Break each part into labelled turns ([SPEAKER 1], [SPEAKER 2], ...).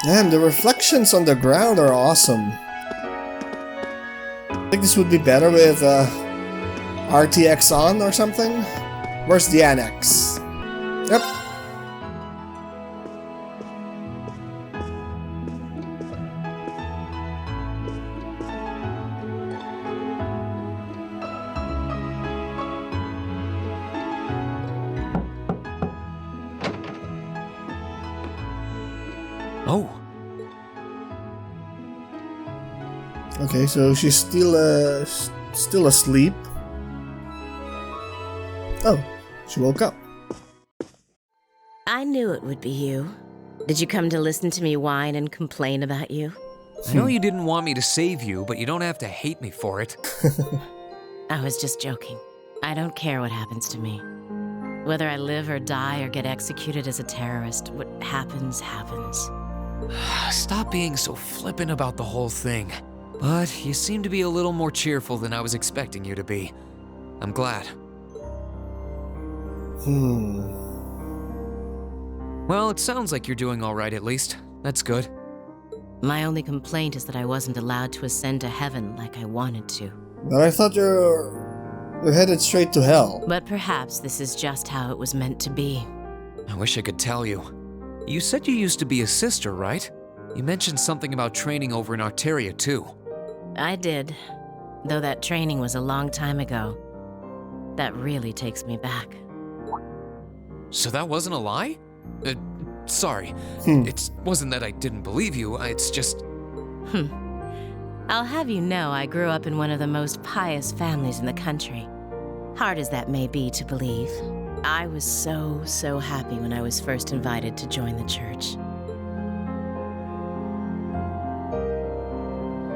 [SPEAKER 1] Damn, the reflections on the ground are awesome. I think this would be better with RTX on or something. Where's the annex? Yep.
[SPEAKER 2] Oh.
[SPEAKER 1] Okay, so she's still asleep. Oh, she woke up.
[SPEAKER 3] I knew it would be you. Did you come to listen to me whine and complain about you?
[SPEAKER 2] I know you didn't want me to save you, but you don't have to hate me for it.
[SPEAKER 3] I was just joking. I don't care what happens to me. Whether I live or die or get executed as a terrorist, what happens, happens.
[SPEAKER 2] Stop being so flippant about the whole thing. But you seem to be a little more cheerful than I was expecting you to be. I'm glad. Well, it sounds like you're doing all right at least. That's good.
[SPEAKER 3] My only complaint is that I wasn't allowed to ascend to heaven like I wanted to.
[SPEAKER 1] But I thought you're headed straight to hell.
[SPEAKER 3] But perhaps this is just how it was meant to be.
[SPEAKER 2] I wish I could tell you. You said you used to be a sister, right? You mentioned something about training over in Arteria, too.
[SPEAKER 3] I did, though that training was a long time ago. That really takes me back.
[SPEAKER 2] So that wasn't a lie? Sorry. It wasn't that I didn't believe you, it's just...
[SPEAKER 3] I'll have you know I grew up in one of the most pious families in the country. Hard as that may be to believe. I was so happy when I was first invited to join the church.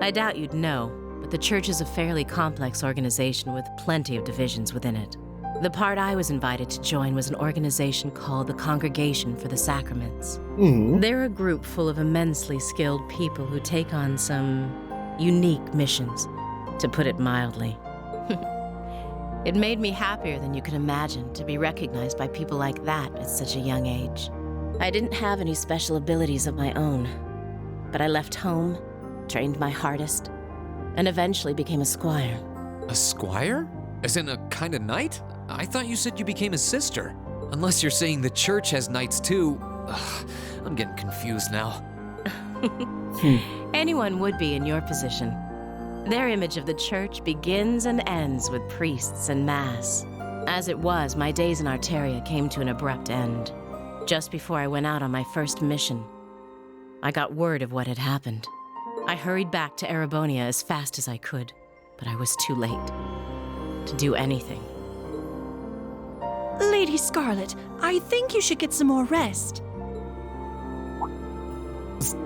[SPEAKER 3] I doubt you'd know, but the church is a fairly complex organization with plenty of divisions within it. The part I was invited to join was an organization called the Congregation for the Sacraments. They're a group full of immensely skilled people who take on some unique missions, to put it mildly. It made me happier than you could imagine to be recognized by people like that at such a young age. I didn't have any special abilities of my own, but I left home, trained my hardest, and eventually became a squire.
[SPEAKER 2] A squire? As in a kind of knight? I thought you said you became a sister. Unless you're saying the church has knights too. Ugh, I'm getting confused now.
[SPEAKER 3] Anyone would be in your position. Their image of the church begins and ends with priests and mass. As it was, my days in Arteria came to an abrupt end. Just before I went out on my first mission, I got word of what had happened. I hurried back to Erebonia as fast as I could, but I was too late to do anything.
[SPEAKER 4] Lady Scarlet, I think you should get some more rest.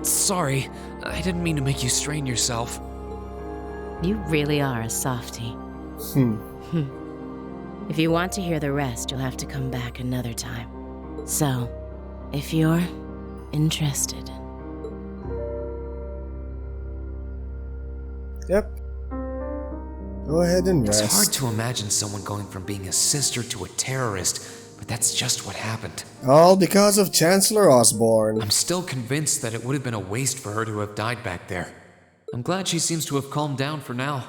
[SPEAKER 2] Sorry, I didn't mean to make you strain yourself.
[SPEAKER 3] You really are a softie. If you want to hear the rest, you'll have to come back another time. So, if you're interested.
[SPEAKER 1] Yep. Go ahead and rest.
[SPEAKER 2] It's hard to imagine someone going from being a sister to a terrorist, but that's just what happened.
[SPEAKER 1] All because of Chancellor Osborne.
[SPEAKER 2] I'm still convinced that it would have been a waste for her to have died back there. I'm glad she seems to have calmed down for now.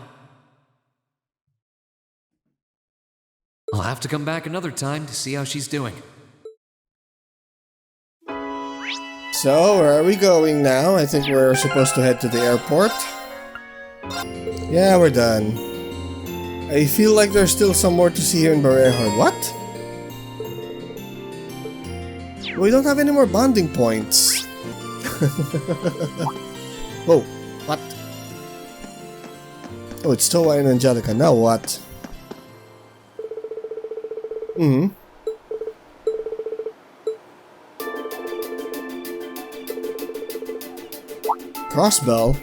[SPEAKER 2] I'll have to come back another time to see how she's doing.
[SPEAKER 1] So, where are we going now? I think we're supposed to head to the airport. Yeah, we're done. I feel like there's still some more to see here in Barrehard. What? We don't have any more bonding points. Oh, what? Oh, it's Toa and Angelica. Now what? Crossbell?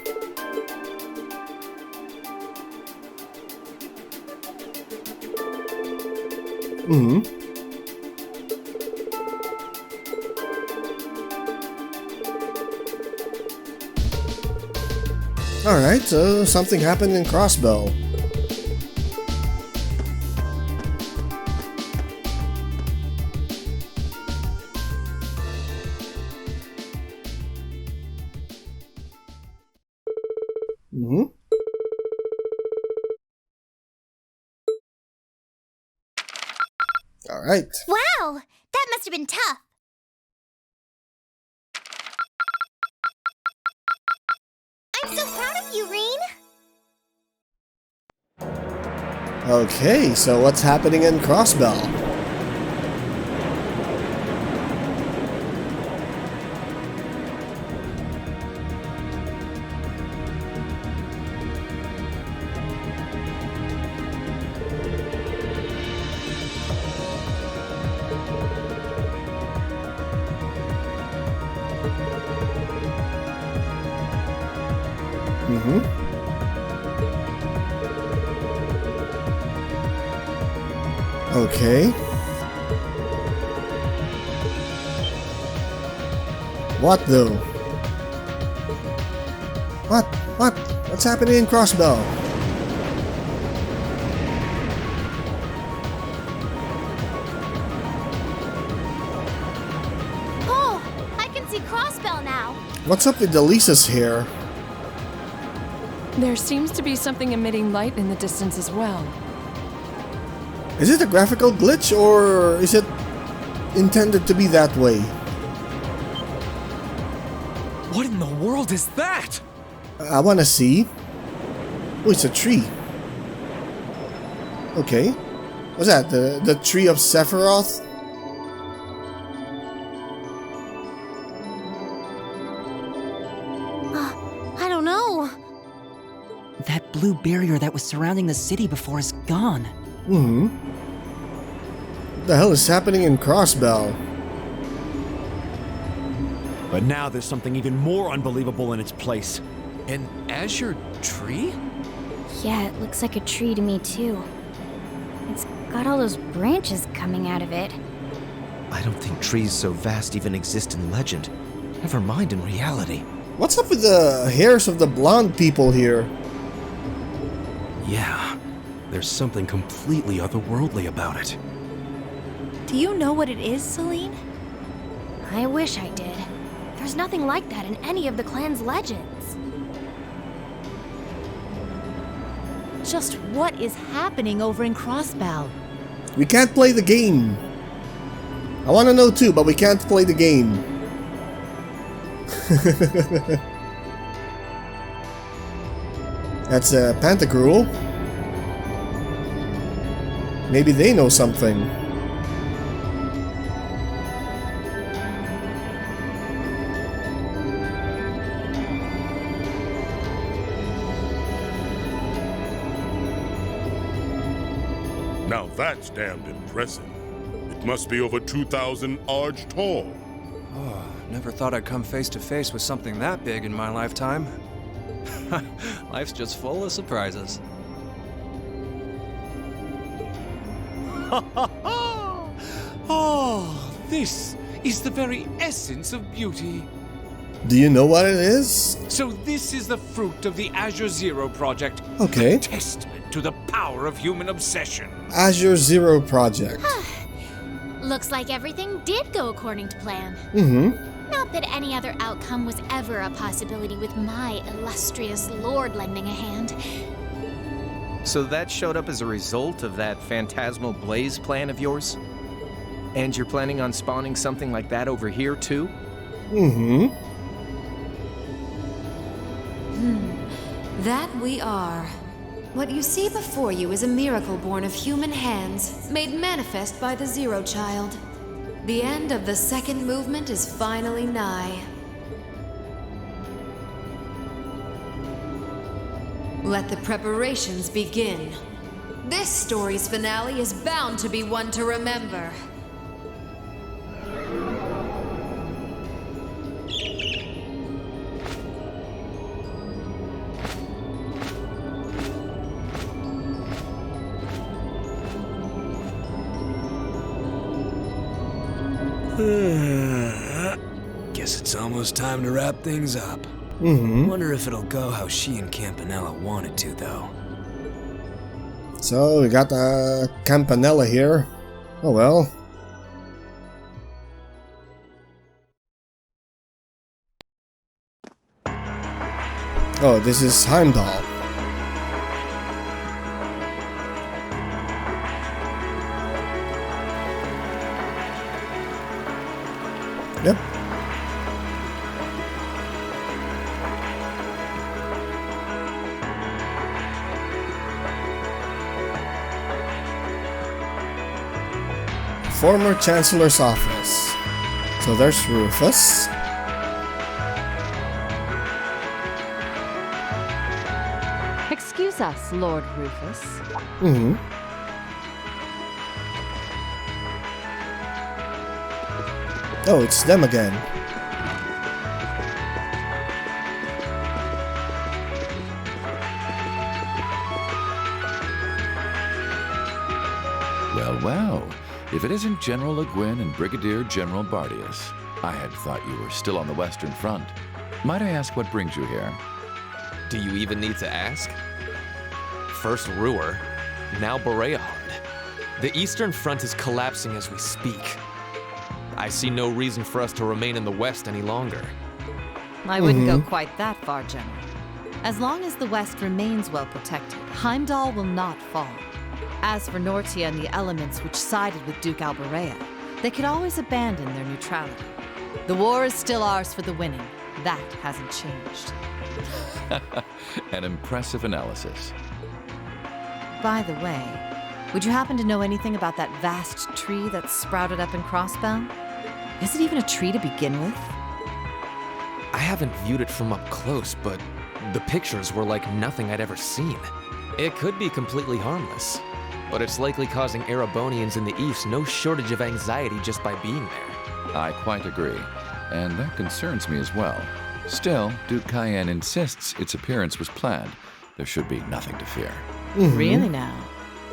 [SPEAKER 1] Alright, so something happened in Crossbell. Mm-hmm. Alright.
[SPEAKER 5] Wow, that must have been tough. I'm so proud of you, Reen.
[SPEAKER 1] Okay, so what's happening in Crossbell? Mm-hmm. Okay. What though? What? What? What's happening in Crossbell?
[SPEAKER 5] Oh, I can see Crossbell now.
[SPEAKER 1] What's up with Elisa's hair?
[SPEAKER 6] There seems to be something emitting light in the distance as well.
[SPEAKER 1] Is it a graphical glitch or is it intended to be that way?
[SPEAKER 2] What in the world is that?
[SPEAKER 1] I wanna see. Oh, it's a tree. Okay. What's that? The tree of Sephiroth?
[SPEAKER 5] I don't know.
[SPEAKER 7] That blue barrier that was surrounding the city before is gone.
[SPEAKER 1] Mm-hmm. What the hell is happening in Crossbell?
[SPEAKER 8] But now there's something even more unbelievable in its place.
[SPEAKER 2] An azure tree?
[SPEAKER 5] Yeah, it looks like a tree to me too. It's got all those branches coming out of it.
[SPEAKER 9] I don't think trees so vast even exist in legend. Never mind in reality.
[SPEAKER 1] What's up with the hairs of the blonde people here?
[SPEAKER 8] Yeah, there's something completely otherworldly about it.
[SPEAKER 4] Do you know what it is, Celine?
[SPEAKER 5] I wish I did. There's nothing like that in any of the clan's legends.
[SPEAKER 4] Just what is happening over in Crossbell?
[SPEAKER 1] We can't play the game. I want to know too, but we can't play the game. That's a Pantagruel. Maybe they know something.
[SPEAKER 10] Now that's damned impressive. It must be over 2,000 arch tall.
[SPEAKER 11] Oh, never thought I'd come face to face with something that big in my lifetime. Life's just full of surprises.
[SPEAKER 12] Oh, this is the very essence of beauty.
[SPEAKER 1] Do you know what it is?
[SPEAKER 12] So this is the fruit of the Azure Zero project.
[SPEAKER 1] Okay.
[SPEAKER 12] A testament to the power of human obsession.
[SPEAKER 1] Azure Zero project.
[SPEAKER 5] Looks like everything did go according to plan.
[SPEAKER 1] Mm-hmm.
[SPEAKER 5] Not that any other outcome was ever a possibility with my illustrious lord lending a hand.
[SPEAKER 9] So that showed up as a result of that phantasmal blaze plan of yours? And you're planning on spawning something like that over here too?
[SPEAKER 1] Mm-hmm.
[SPEAKER 13] That we are. What you see before you is a miracle born of human hands, made manifest by the Zero Child. The end of the second movement is finally nigh. Let the preparations begin. This story's finale is bound to be one to remember.
[SPEAKER 12] Guess it's almost time to wrap things up.
[SPEAKER 1] Mm-hmm.
[SPEAKER 12] Wonder if it'll go how she and Campanella wanted to, though.
[SPEAKER 1] So we got Campanella here. Oh well. Oh, this is Heimdall. Yep. Former Chancellor's office. So there's Rufus.
[SPEAKER 4] Excuse us, Lord Rufus.
[SPEAKER 1] Mm-hmm. Oh, it's them again.
[SPEAKER 14] Well, well. If it isn't General Le Guin and Brigadier General Bardius, I had thought you were still on the Western Front. Might I ask what brings you here?
[SPEAKER 2] Do you even need to ask? First Ruhr, now Boreahard. The Eastern Front is collapsing as we speak. I see no reason for us to remain in the West any longer.
[SPEAKER 4] I wouldn't go quite that far, General. As long as the West remains well protected, Heimdall will not fall. As for Nortia and the elements which sided with Duke Alberea, they could always abandon their neutrality. The war is still ours for the winning. That hasn't changed.
[SPEAKER 14] An impressive analysis.
[SPEAKER 4] By the way, would you happen to know anything about that vast tree that sprouted up in Crossbell? Is it even a tree to begin with?
[SPEAKER 2] I haven't viewed it from up close, but the pictures were like nothing I'd ever seen. It could be completely harmless, but it's likely causing Erebonians in the East no shortage of anxiety just by being there.
[SPEAKER 14] I quite agree, and that concerns me as well. Still, Duke Cayenne insists its appearance was planned. There should be nothing to fear.
[SPEAKER 4] Really now?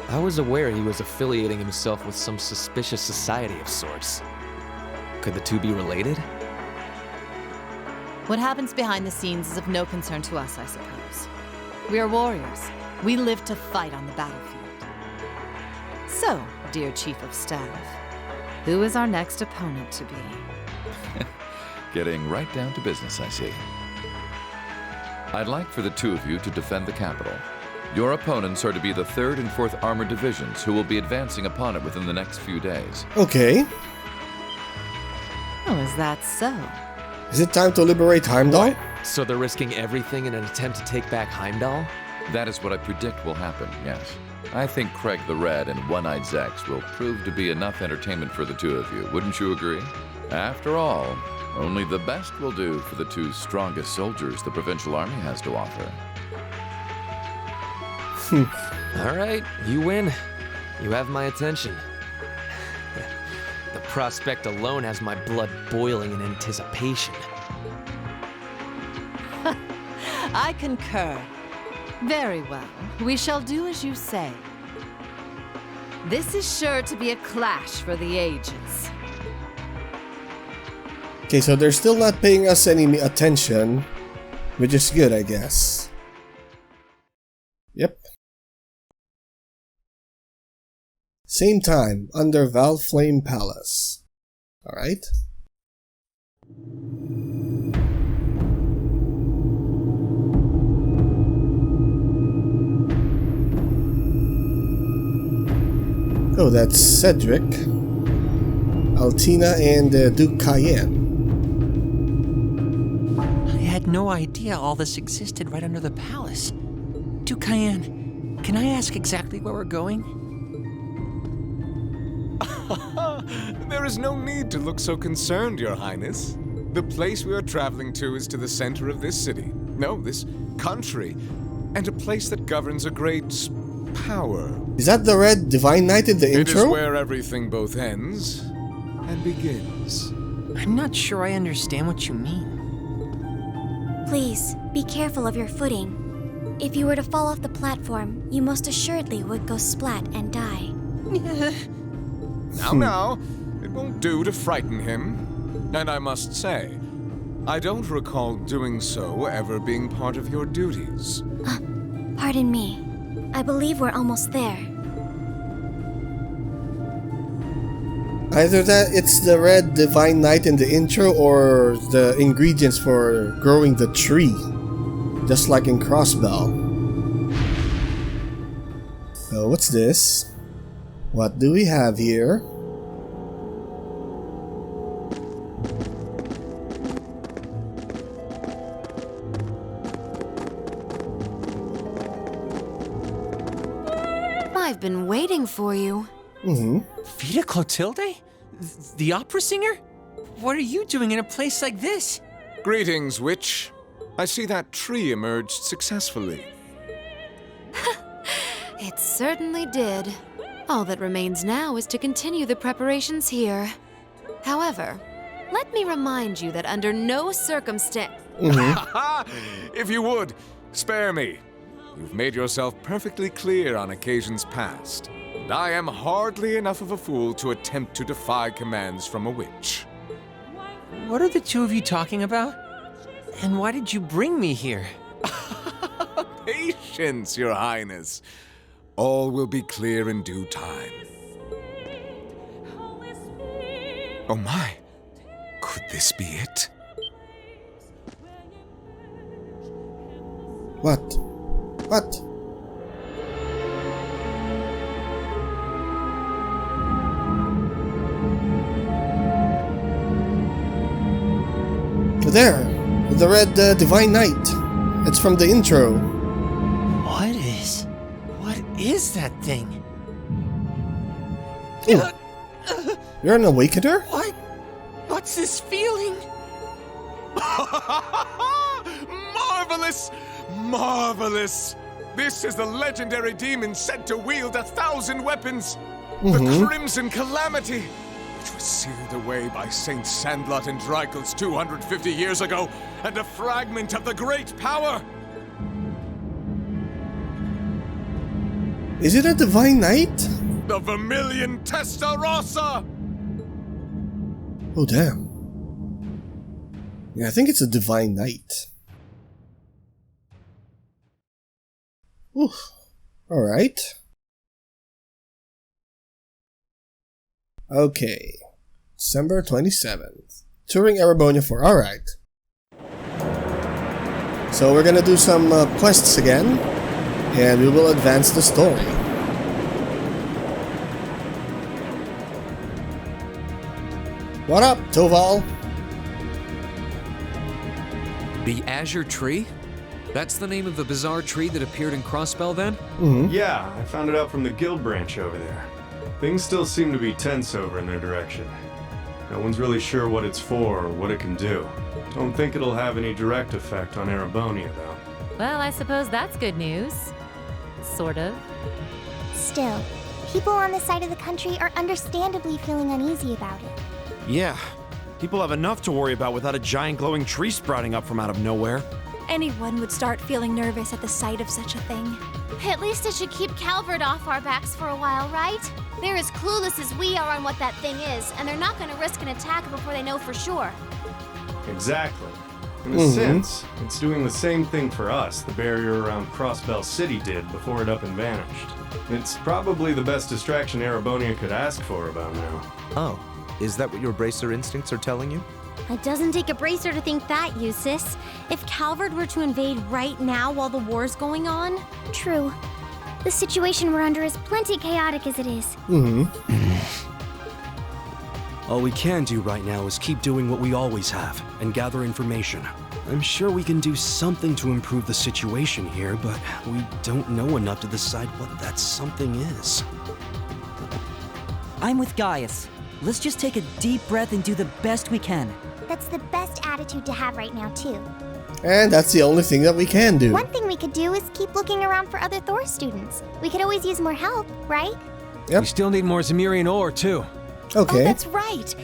[SPEAKER 2] I was aware he was affiliating himself with some suspicious society of sorts. Could the two be related?
[SPEAKER 4] What happens behind the scenes is of no concern to us, I suppose. We are warriors. We live to fight on the battlefield. So, dear Chief of Staff, who is our next opponent to be?
[SPEAKER 14] Getting right down to business, I see. I'd like for the two of you to defend the capital. Your opponents are to be the 3rd and 4th Armored Divisions, who will be advancing upon it within the next few days.
[SPEAKER 1] Okay.
[SPEAKER 4] Oh, is that so?
[SPEAKER 1] Is it time to liberate Heimdall?
[SPEAKER 2] So they're risking everything in an attempt to take back Heimdall?
[SPEAKER 14] That is what I predict will happen, yes. I think Craig the Red and One-Eyed Zex will prove to be enough entertainment for the two of you, wouldn't you agree? After all, only the best will do for the two strongest soldiers the Provincial Army has to offer.
[SPEAKER 2] All right, you win. You have my attention. The prospect alone has my blood boiling in anticipation.
[SPEAKER 4] I concur. Very well. We shall do as you say. This is sure to be a clash for the ages.
[SPEAKER 1] Okay, so they're still not paying us any attention, which is good, I guess. Yep. Same time, under Valflame Palace. Alright. Oh, that's Cedric, Altina, and Duke Cayenne.
[SPEAKER 7] I had no idea all this existed right under the palace. Duke Cayenne, can I ask exactly where we're going?
[SPEAKER 12] There is no need to look so concerned, Your Highness. The place we are traveling to is to the center of this city. No, this country. And a place that governs a great power.
[SPEAKER 1] Is that the red Divine Knight in the intro?
[SPEAKER 12] It is where everything both ends and begins.
[SPEAKER 7] I'm not sure I understand what you mean.
[SPEAKER 5] Please, be careful of your footing. If you were to fall off the platform, you most assuredly would go splat and die.
[SPEAKER 12] Now, it won't do to frighten him. And I must say, I don't recall doing so ever being part of your duties.
[SPEAKER 5] Pardon me. I believe we're almost there.
[SPEAKER 1] Either that it's the red Divine Knight in the intro or the ingredients for growing the tree. Just like in Crossbell. Oh, what's this? What do we have here?
[SPEAKER 13] I've been waiting for you.
[SPEAKER 7] Vita Clotilde? The opera singer? What are you doing in a place like this?
[SPEAKER 12] Greetings, witch. I see that tree emerged successfully.
[SPEAKER 13] It certainly did. All that remains now is to continue the preparations here. However, let me remind you that under no circumstance...
[SPEAKER 12] If you would, spare me. You've made yourself perfectly clear on occasions past, and I am hardly enough of a fool to attempt to defy commands from a witch.
[SPEAKER 7] What are the two of you talking about? And why did you bring me here?
[SPEAKER 12] Patience, Your Highness. All will be clear in due time. Oh my, could this be it?
[SPEAKER 1] What? What? There! The red Divine Knight. It's from the intro.
[SPEAKER 7] What is that thing?
[SPEAKER 1] Ooh. You're an Awakener?
[SPEAKER 7] What's this feeling?
[SPEAKER 12] Marvelous! Marvelous! This is the legendary demon said to wield 1,000 weapons. The Crimson Calamity, which was sealed away by Saint Sandlot and Drykel's 250 years ago, and a fragment of the great power.
[SPEAKER 1] Is it a Divine Knight?
[SPEAKER 12] The Vermilion Testarossa!
[SPEAKER 1] Oh, damn. Yeah, I think it's a Divine Knight. Oof. Alright. Okay. December 27th. Touring Erebonia 4. Alright. So we're gonna do some quests again. And we will advance the story. What up, Toval?
[SPEAKER 2] The Azure Tree? That's the name of the bizarre tree that appeared in Crossbell then?
[SPEAKER 15] Yeah, I found it out from the guild branch over there. Things still seem to be tense over in their direction. No one's really sure what it's for or what it can do. Don't think it'll have any direct effect on Erebonia, though.
[SPEAKER 16] Well, I suppose that's good news. Sort of.
[SPEAKER 17] Still, people on this side of the country are understandably feeling uneasy about it.
[SPEAKER 8] Yeah, people have enough to worry about without a giant glowing tree sprouting up from out of nowhere.
[SPEAKER 18] Anyone would start feeling nervous at the sight of such a thing.
[SPEAKER 19] At least it should keep Calvert off our backs for a while, right? They're as clueless as we are on what that thing is, and they're not going to risk an attack before they know for sure.
[SPEAKER 15] Exactly. In a sense, it's doing the same thing for us the barrier around Crossbell City did before it up and vanished. It's probably the best distraction Erebonia could ask for about now.
[SPEAKER 9] Oh, is that what your bracer instincts are telling you?
[SPEAKER 17] It doesn't take a bracer to think that, Eustace. If Calvert were to invade right now while the war's going on... True. The situation we're under is plenty chaotic as it is.
[SPEAKER 8] All we can do right now is keep doing what we always have and gather information. I'm sure we can do something to improve the situation here, but we don't know enough to decide what that something is.
[SPEAKER 20] I'm with Gaius. Let's just take a deep breath and do the best we can.
[SPEAKER 17] That's the best attitude to have right now, too.
[SPEAKER 1] And that's the only thing that we can do.
[SPEAKER 17] One thing we could do is keep looking around for other Thor students. We could always use more help, right?
[SPEAKER 2] We still need more Zemirian ore, too.
[SPEAKER 1] Okay.
[SPEAKER 18] Oh, that's right.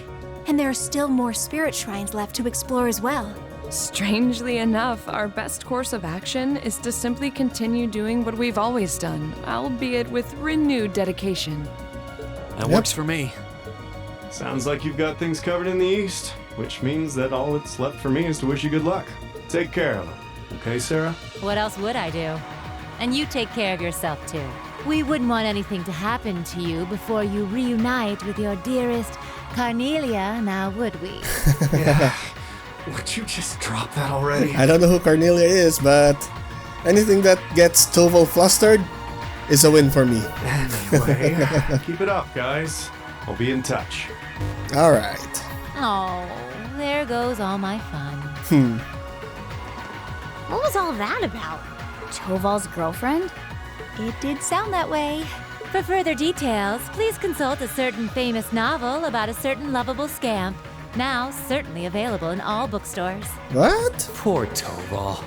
[SPEAKER 18] And there are still more spirit shrines left to explore as well.
[SPEAKER 6] Strangely enough, our best course of action is to simply continue doing what we've always done, albeit with renewed dedication.
[SPEAKER 8] That works for me.
[SPEAKER 15] Sounds like you've got things covered in the east, which means that all that's left for me is to wish you good luck. Take care of it. Okay, Sarah?
[SPEAKER 16] What else would I do? And you take care of yourself, too. We wouldn't want anything to happen to you before you reunite with your dearest Carnelia, now would we?
[SPEAKER 8] Yeah.
[SPEAKER 12] Would you just drop that already?
[SPEAKER 1] I don't know who Cornelia is, but anything that gets Toval flustered is a win for me.
[SPEAKER 15] Anyway, keep it up, guys. I'll be in touch.
[SPEAKER 1] Alright.
[SPEAKER 16] Oh, there goes all my fun.
[SPEAKER 17] What was all that about? Toval's girlfriend?
[SPEAKER 18] It did sound that way.
[SPEAKER 16] For further details, please consult a certain famous novel about a certain lovable scamp. Now certainly available in all bookstores.
[SPEAKER 1] What?
[SPEAKER 11] Poor Toval.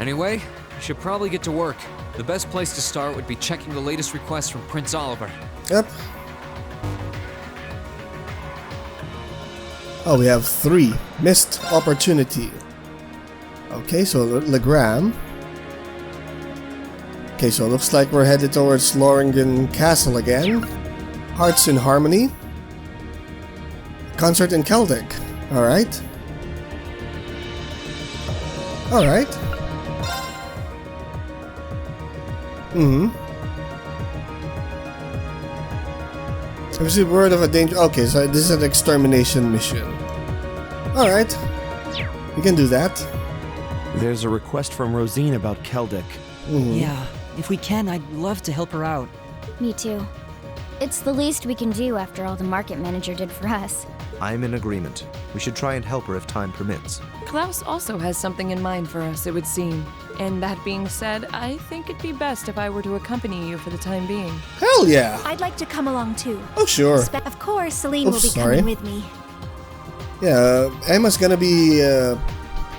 [SPEAKER 11] Anyway, we should probably get to work. The best place to start would be checking the latest requests from Prince Oliver.
[SPEAKER 1] Yep. Oh, we have 3. Missed opportunity. Okay, so Legram. Okay, so it looks like we're headed towards Loringen Castle again. Hearts in Harmony. Concert in Celtic. Alright. Alright. I received word of a danger. Okay, so this is an extermination mission. Alright. We can do that.
[SPEAKER 21] There's a request from Rosine about Keldic.
[SPEAKER 20] Yeah, if we can, I'd love to help her out.
[SPEAKER 17] Me too. It's the least we can do after all the market manager did for us.
[SPEAKER 21] I'm in agreement. We should try and help her if time permits.
[SPEAKER 6] Klaus also has something in mind for us, it would seem. And that being said, I think it'd be best if I were to accompany you for the time being.
[SPEAKER 1] Hell yeah!
[SPEAKER 18] I'd like to come along too.
[SPEAKER 1] Oh, sure.
[SPEAKER 18] Of course, Celine will be
[SPEAKER 1] sorry.
[SPEAKER 18] coming with me.
[SPEAKER 1] Yeah, Emma's gonna be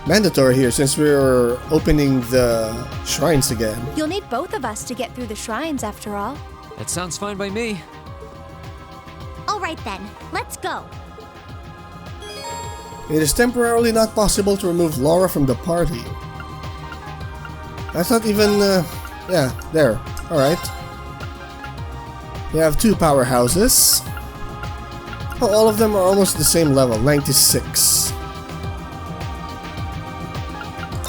[SPEAKER 1] mandatory here since we're opening the shrines again.
[SPEAKER 18] You'll need both of us to get through the shrines after all.
[SPEAKER 11] That sounds fine by me.
[SPEAKER 17] All right then, let's go.
[SPEAKER 1] It is temporarily not possible to remove Laura from the party. That's not even, yeah, there. Alright. We have 2 powerhouses. Oh, all of them are almost the same level, 96.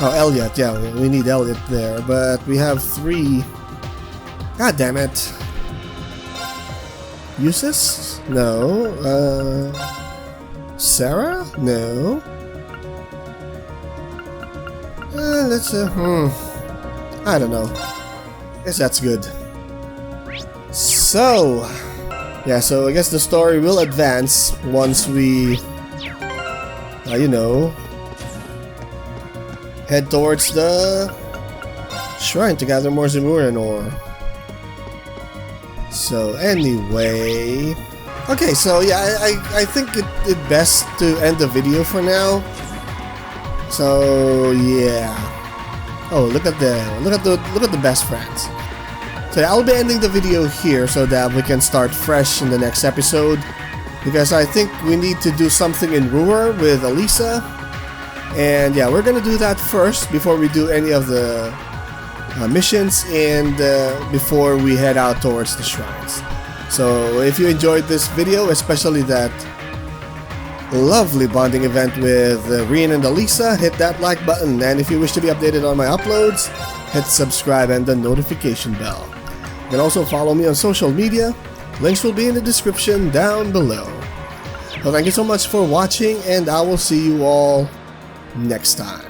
[SPEAKER 1] Oh, Elliot, yeah, we need Elliot there, but we have 3. God damn it. Uses? No. Sarah? No. Let's, I don't know. Guess that's good. So, yeah, so I guess the story will advance once we, you know, head towards the shrine to gather more Zemuran ore. So, anyway. Okay, so yeah, I think it's best to end the video for now. So yeah. Oh, look at the best friends. So yeah, I'll be ending the video here so that we can start fresh in the next episode, because I think we need to do something in Ruhr with Elisa, and yeah, we're gonna do that first before we do any of the missions and before we head out towards the shrines. So if you enjoyed this video, especially that lovely bonding event with Rian and Elisa, hit that like button, and if you wish to be updated on my uploads, hit subscribe and the notification bell. You can also follow me on social media, links will be in the description down below. Well, thank you so much for watching, and I will see you all next time.